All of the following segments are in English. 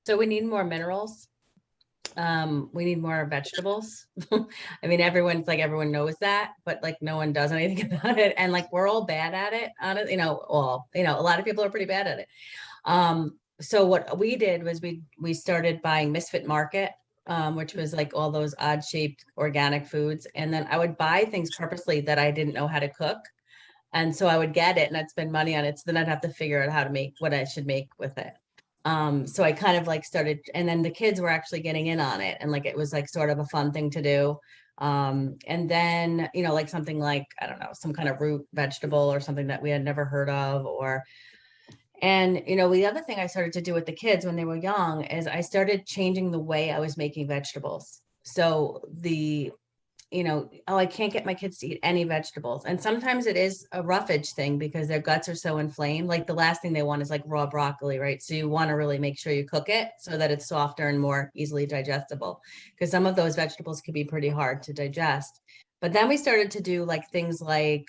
So we need more minerals. We need more vegetables. I mean, everyone knows that, but like no one does anything about it. And like we're all bad at it. A lot of people are pretty bad at it. So what we did was we started buying Misfit Market, which was like all those odd shaped organic foods. And then I would buy things purposely that I didn't know how to cook. And so I would get it and I'd spend money on it. So then I'd have to figure out how to make what I should make with it. So I kind of like started, and then the kids were actually getting in on it. And like it was like sort of a fun thing to do. And then, like something like, I don't know, some kind of root vegetable or something that we had never heard of, the other thing I started to do with the kids when they were young is I started changing the way I was making vegetables. So oh, I can't get my kids to eat any vegetables. And sometimes it is a roughage thing because their guts are so inflamed. Like the last thing they want is like raw broccoli, right? So you want to really make sure you cook it so that it's softer and more easily digestible, because some of those vegetables can be pretty hard to digest. But then we started to do like things like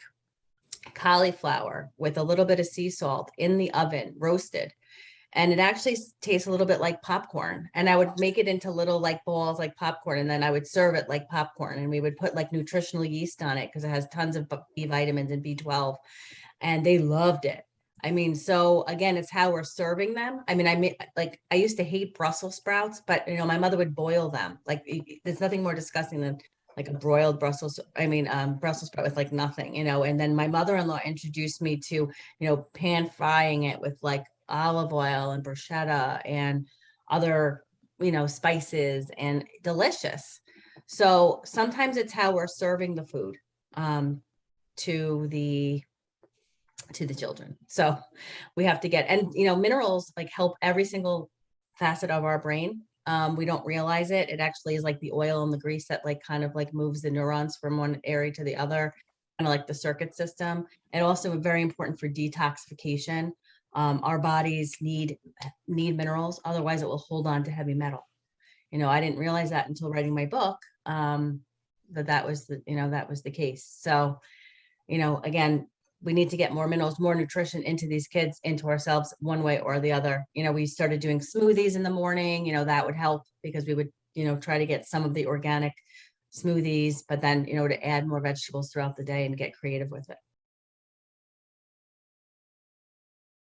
cauliflower with a little bit of sea salt in the oven, roasted. And it actually tastes a little bit like popcorn. And I would make it into little like balls like popcorn. And then I would serve it like popcorn. And we would put like nutritional yeast on it because it has tons of B vitamins and B12. And they loved it. I mean, so again, it's how we're serving them. I mean, I used to hate Brussels sprouts, but my mother would boil them. Like there's nothing more disgusting than like a broiled Brussels sprout with like nothing, and then my mother-in-law introduced me to, pan frying it with like olive oil and bruschetta and other, spices, and delicious. So sometimes it's how we're serving the food um, to the children. So we have to get, and minerals like help every single facet of our brain. We don't realize it. It actually is like the oil and the grease that like kind of like moves the neurons from one area to the other, kind of like the circuit system. And also very important for detoxification. Our bodies need minerals, otherwise it will hold on to heavy metal. I didn't realize that until writing my book, that was the case. So, again, we need to get more minerals, more nutrition into these kids, into ourselves, one way or the other. We started doing smoothies in the morning, that would help because we would, try to get some of the organic smoothies, but then, to add more vegetables throughout the day and get creative with it.